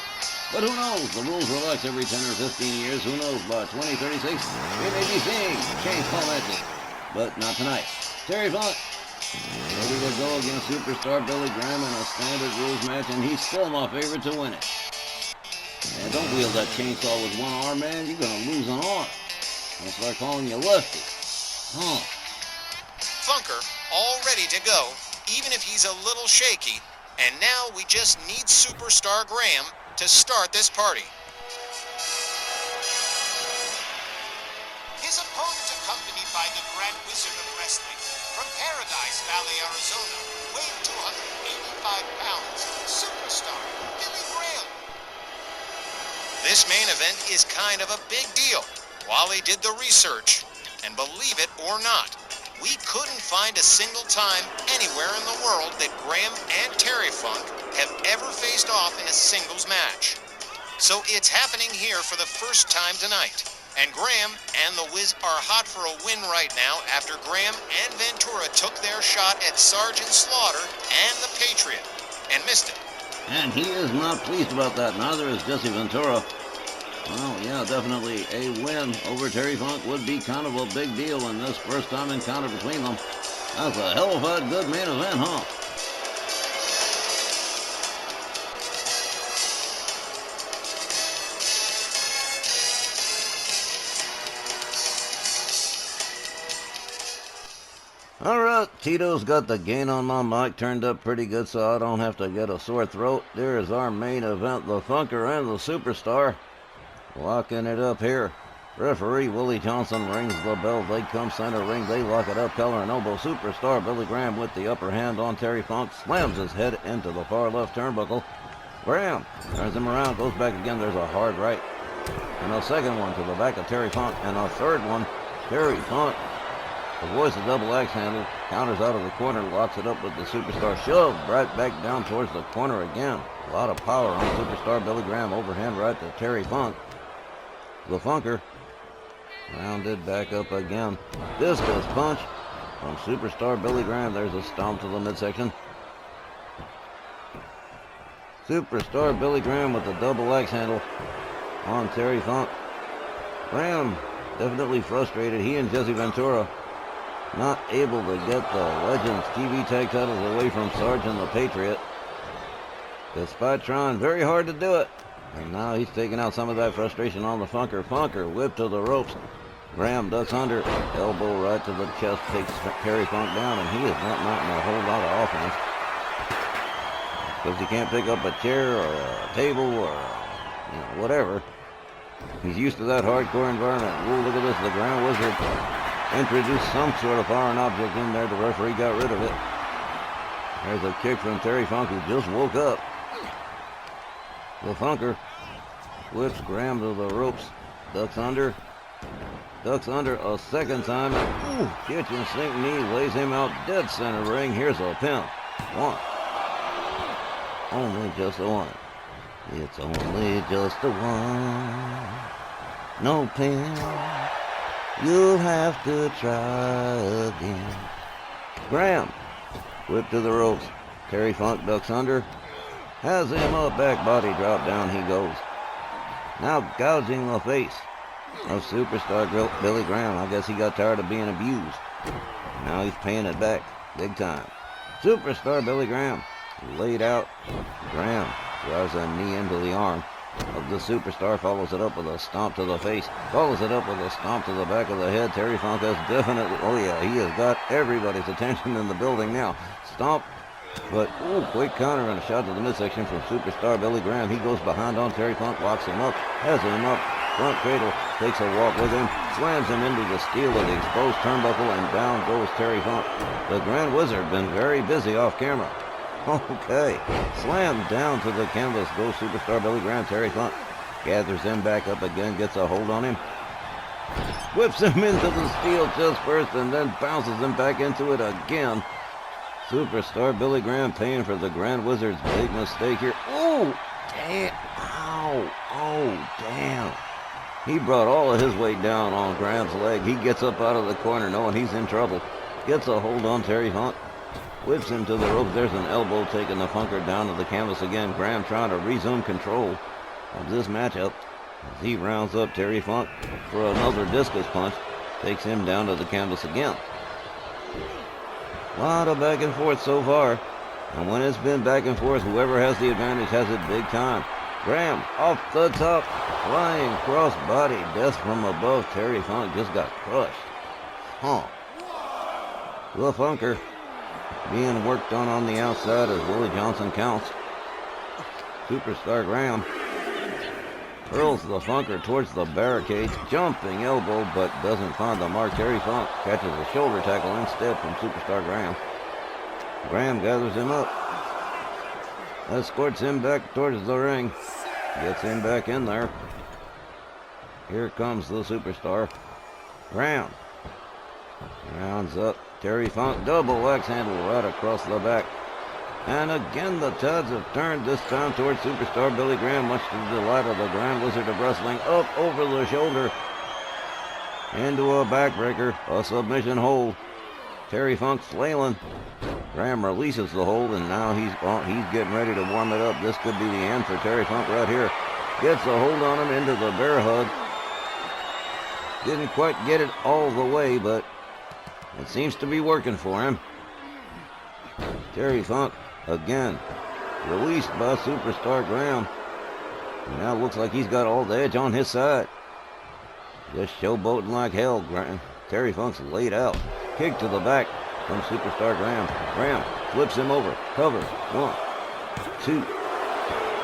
But who knows? The rules relax every 10 or 15 years. Who knows? By 2036, we may be seeing chainsaw matches. But not tonight. Terry Funk ready to go against superstar Billy Graham in a standard rules match, and he's still my favorite to win it. And don't wield that chainsaw with one arm, man. You're going to lose an arm. I'll start calling you Lefty. Huh. Funker, all ready to go, even if he's a little shaky. And now we just need superstar Graham to start this party. His opponent accompanied by the Grand Wizard of Wrestling from Paradise Valley, Arizona, weighing 285 pounds, superstar Billy Graham. This main event is kind of a big deal. Wally did the research, and believe it or not, we couldn't find a single time anywhere in the world that Graham and Terry Funk have ever faced off in a singles match. So it's happening here for the first time tonight. And Graham and the Wiz are hot for a win right now after Graham and Ventura took their shot at Sergeant Slaughter and the Patriot and missed it. And he is not pleased about that. Neither is Jesse Ventura. Well, yeah, definitely a win over Terry Funk would be kind of a big deal in this first time encounter between them. That's a hell of a good main event, huh? Alright, Tito's got the gain on my mic turned up pretty good so I don't have to get a sore throat. There is our main event, the Funker and the Superstar. Locking it up here. Referee Willie Johnson rings the bell. They come center ring. They lock it up. Collar and elbow. Superstar Billy Graham with the upper hand on Terry Funk. Slams his head into the far left turnbuckle. Graham turns him around. Goes back again. There's a hard right. And a second one to the back of Terry Funk. And a third one. Terry Funk avoids the double axe handle. Counters out of the corner. Locks it up with the Superstar. Shoved right back down towards the corner again. A lot of power on Superstar Billy Graham. Overhand right to Terry Funk. The Funker rounded back up again. Discus punch from Superstar Billy Graham. There's a stomp to the midsection. Superstar Billy Graham with the double axe handle on Terry Funk. Graham definitely frustrated. He and Jesse Ventura not able to get the Legends TV tag titles away from Sergeant the Patriot. Despite trying very hard to do it. And now he's taking out some of that frustration on the Funker. Funker whipped to the ropes. Graham ducks under. Elbow right to the chest. Takes Terry Funk down. And he is not mounting a whole lot of offense. Because he can't pick up a chair or a table or whatever. He's used to that hardcore environment. Ooh, look at this. The Grand Wizard introduced some sort of foreign object in there. The referee got rid of it. There's a kick from Terry Funk, who just woke up. The Funker whips Graham to the ropes. Ducks under a second time. Ooh, kitchen sink knee lays him out dead center ring. Here's a pin. One. Only just a one. It's only just a one. No pin. You'll have to try again. Graham whipped to the ropes. Terry Funk ducks under. Has him up, back body drop, down he goes. Now gouging the face of Superstar Billy Graham. I guess he got tired of being abused. Now he's paying it back, big time. Superstar Billy Graham laid out. Graham drives a knee into the arm of the Superstar, follows it up with a stomp to the face, follows it up with a stomp to the back of the head. Terry Funk has definitely, oh yeah, he has got everybody's attention in the building now. Stomp. But, ooh, quick counter and a shot to the midsection from Superstar Billy Graham. He goes behind on Terry Funk, locks him up, has him up, front cradle, takes a walk with him, slams him into the steel of the exposed turnbuckle, and down goes Terry Funk. The Grand Wizard been very busy off camera. Okay, slammed down to the canvas goes Superstar Billy Graham. Terry Funk gathers him back up again, gets a hold on him, whips him into the steel chest first, and then bounces him back into it again. Superstar Billy Graham paying for the Grand Wizard's big mistake here. Oh, damn. Ow. Oh, damn. He brought all of his weight down on Graham's leg. He gets up out of the corner knowing he's in trouble. Gets a hold on Terry Funk. Whips him to the ropes. There's an elbow taking the Funker down to the canvas again. Graham trying to resume control of this matchup as he rounds up Terry Funk for another discus punch. Takes him down to the canvas again. A lot of back and forth so far. And when it's been back and forth, whoever has the advantage has it big time. Graham off the top. Flying cross-body death from above. Terry Funk just got crushed. The Funker being worked on the outside as Willie Johnson counts. Superstar Graham hurls the Funker towards the barricades. Jumping elbow, but doesn't find the mark. Terry Funk catches a shoulder tackle instead from Superstar Graham. Graham gathers him up. Escorts him back towards the ring. Gets him back in there. Here comes the Superstar. Graham rounds up Terry Funk. Double axe handle right across the back. And again the tides have turned, this time towards Superstar Billy Graham, much to the delight of the Grand Wizard of Wrestling. Up over the shoulder. Into a backbreaker. A submission hold. Terry Funk flailing. Graham releases the hold, and now he's getting ready to warm it up. This could be the end for Terry Funk right here. Gets a hold on him into the bear hug. Didn't quite get it all the way, but it seems to be working for him. Terry Funk, again, released by Superstar Graham. And now looks like he's got all the edge on his side. Just showboating like hell. Terry Funk's laid out. Kick to the back from Superstar Graham. Graham flips him over. Cover. 1, 2.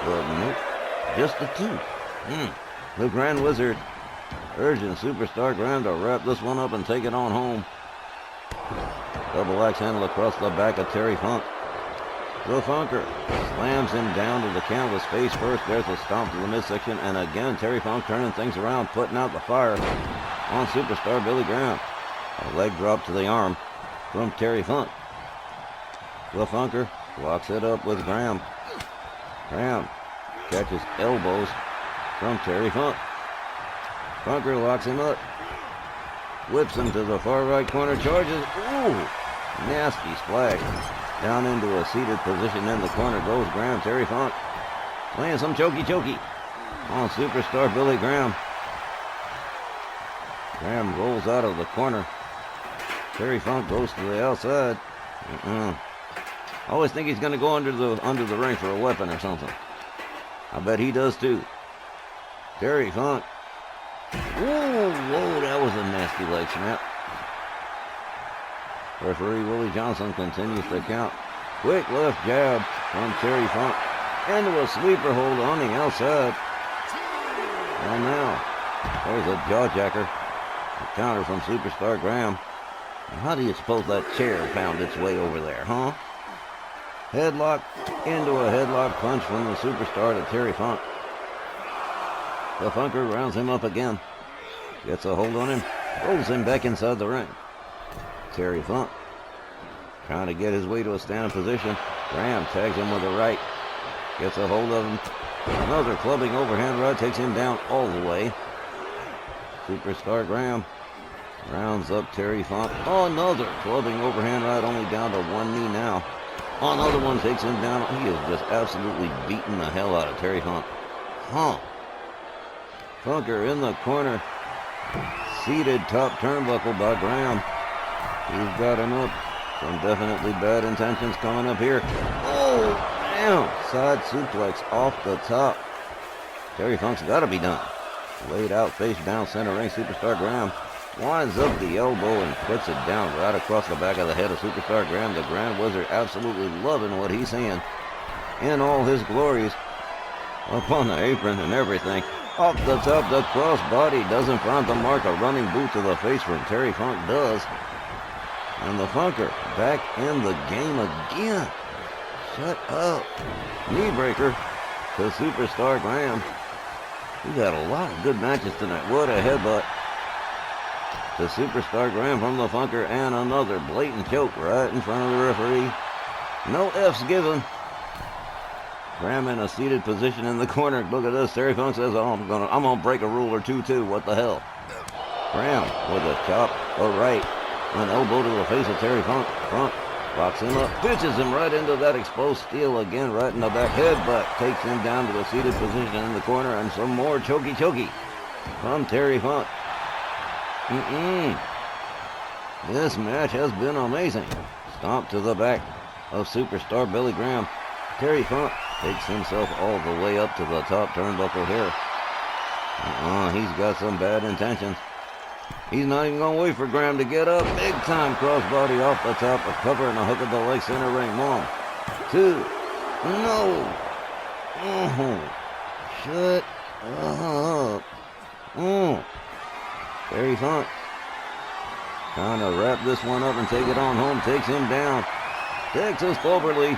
Well, nope. Just a 2. The Grand Wizard urging Superstar Graham to wrap this one up and take it on home. Double axe handle across the back of Terry Funk. The Funker slams him down to the canvas face first. There's a stomp to the midsection. And again, Terry Funk turning things around, putting out the fire on Superstar Billy Graham. A leg drop to the arm from Terry Funk. The Funker locks it up with Graham. Graham catches elbows from Terry Funk. Funker locks him up. Whips him to the far right corner. Charges. Ooh! Nasty splash. Down into a seated position in the corner goes Graham. Terry Funk laying some chokey on Superstar Billy Graham. Graham rolls out of the corner. Terry Funk goes to the outside. I always think he's going to go under the ring for a weapon or something. I bet he does too. Terry Funk. Whoa, that was a nasty leg snap. Referee Willie Johnson continues to count. Quick left jab from Terry Funk. Into a sleeper hold on the outside. And now, there's a jawjacker. A counter from Superstar Graham. And how do you suppose that chair found its way over there, huh? Headlock into a headlock punch from the Superstar to Terry Funk. The Funker rounds him up again. Gets a hold on him. Rolls him back inside the ring. Terry Funk trying to get his way to a standing position. Graham tags him with a right. Gets a hold of him. Another clubbing overhand right takes him down all the way. Superstar Graham rounds up Terry Funk. Oh, another clubbing overhand right, only down to one knee now. Another one takes him down. He is just absolutely beating the hell out of Terry Funk. Funker in the corner. Seated top turnbuckle by Graham. He's got him up. Some definitely bad intentions coming up here. Oh, damn. Side suplex off the top. Terry Funk's got to be done. Laid out face down center ring. Superstar Graham winds up the elbow and puts it down right across the back of the head of Superstar Graham. The Grand Wizard absolutely loving what he's seeing in all his glories. Up on the apron and everything. Off the top, the crossbody doesn't find the mark. A running boot to the face from Terry Funk does. And the Funker back in the game again. Shut up. Knee breaker to Superstar Graham. We've had a lot of good matches tonight. What a headbutt to Superstar Graham from the Funker. And another blatant choke right in front of the referee. No F's given. Graham in a seated position in the corner. Look at this. Terry Funk says, "Oh, I'm gonna break a rule or two too. What the hell?" Graham with a chop, a right, an elbow to the face of Terry Funk. Funk locks him up, pitches him right into that exposed steel again, right in the back head, but takes him down to a seated position in the corner, and some more chokey from Terry Funk. This match has been amazing. Stomp to the back of superstar Billy Graham. Terry Funk takes himself all the way up to the top turnbuckle here. He's got some bad intentions. He's not even going to wait for Graham to get up. Big time crossbody off the top, a cover and a hook of the leg center ring. 1, 2, no. Shut up. Terry Funk trying to wrap this one up and take it on home. Takes him down. Texas Cloverleaf.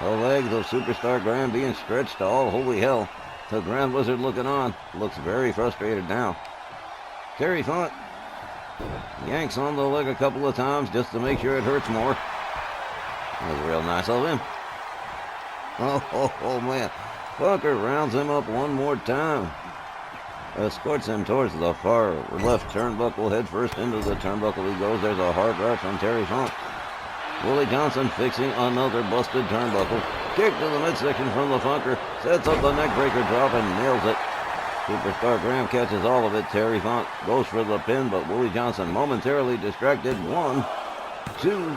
The legs of superstar Graham being stretched to all holy hell. The Grand Wizard looking on. Looks very frustrated now. Terry Funk yanks on the leg a couple of times just to make sure it hurts more. That was real nice of him. Oh man. Funker rounds him up one more time. Escorts him towards the far left turnbuckle. Head first into the turnbuckle he goes. There's a hard right from Terry Funk. Willie Johnson fixing another busted turnbuckle. Kick to the midsection from the Funker. Sets up the neckbreaker drop and nails it. Superstar Graham catches all of it. Terry Funk goes for the pin, but Willie Johnson momentarily distracted. 1, 2,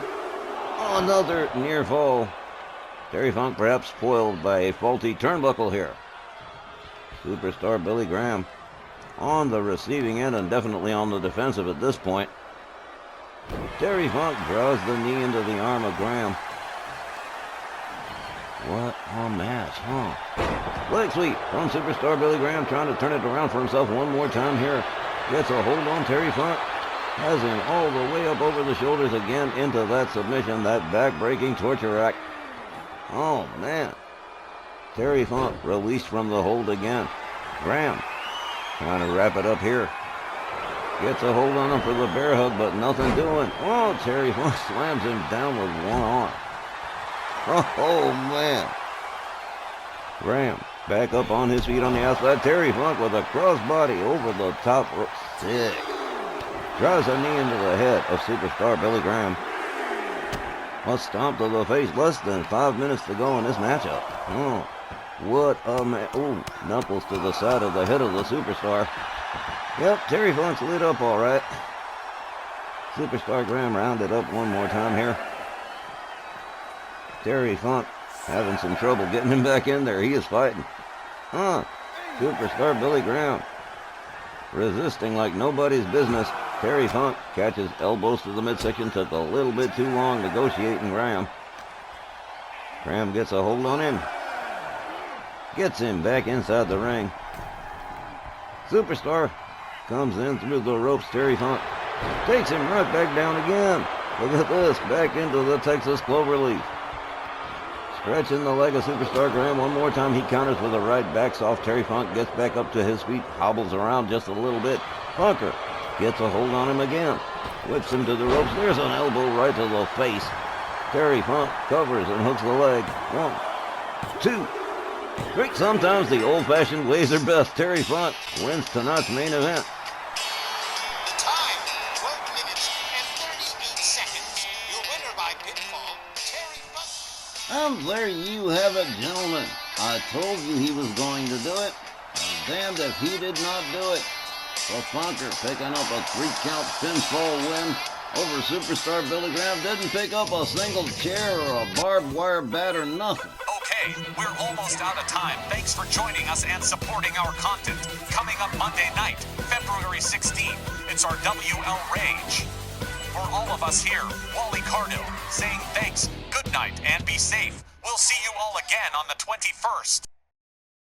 another near fall. Terry Funk perhaps spoiled by a faulty turnbuckle here. Superstar Billy Graham on the receiving end and definitely on the defensive at this point. Terry Funk draws the knee into the arm of Graham. What a match, huh? Leg sweep from superstar Billy Graham, trying to turn it around for himself one more time here. Gets a hold on Terry Funk. Has him all the way up over the shoulders again into that submission, that back-breaking torture rack. Oh, man. Terry Funk released from the hold again. Graham trying to wrap it up here. Gets a hold on him for the bear hug, but nothing doing. Oh, Terry Funk slams him down with one arm. Oh, man. Graham back up on his feet on the outside. Terry Funk with a crossbody over the top rope. Sick. Drives a knee into the head of superstar Billy Graham. A stomp to the face. Less than 5 minutes to go in this matchup. Oh, what a man. Oh, knuckles to the side of the head of the superstar. Yep, Terry Funk's lit up all right. Superstar Graham rounded up one more time here. Terry Funk having some trouble getting him back in there. He is fighting. Superstar Billy Graham resisting like nobody's business. Terry Funk catches elbows to the midsection. Took a little bit too long negotiating Graham. Graham gets a hold on him. Gets him back inside the ring. Superstar comes in through the ropes. Terry Funk takes him right back down again. Look at this. Back into the Texas Cloverleaf. Stretching the leg of superstar Graham one more time. He counters with a right, backs off. Terry Funk gets back up to his feet, hobbles around just a little bit. Funker gets a hold on him again. Whips him to the ropes. There's an elbow right to the face. Terry Funk covers and hooks the leg. 1, 2, 3. Sometimes the old-fashioned ways are best. Terry Funk wins tonight's main event. Time, 12 minutes and 38 seconds. Your winner by pinfall, Terry Funk. And there you have it, gentlemen. I told you he was going to do it. I'm damned if he did not do it. The Funker picking up a 3-count pinfall win over superstar Billy Graham. Didn't pick up a single chair or a barbed wire bat or nothing. Okay, we're almost out of time. Thanks for joining us and supporting our content. Coming up Monday night, February 16th, it's our WL Rage. For all of us here, Wally Cardo saying thanks, good night, and be safe. We'll see you all again on the 21st.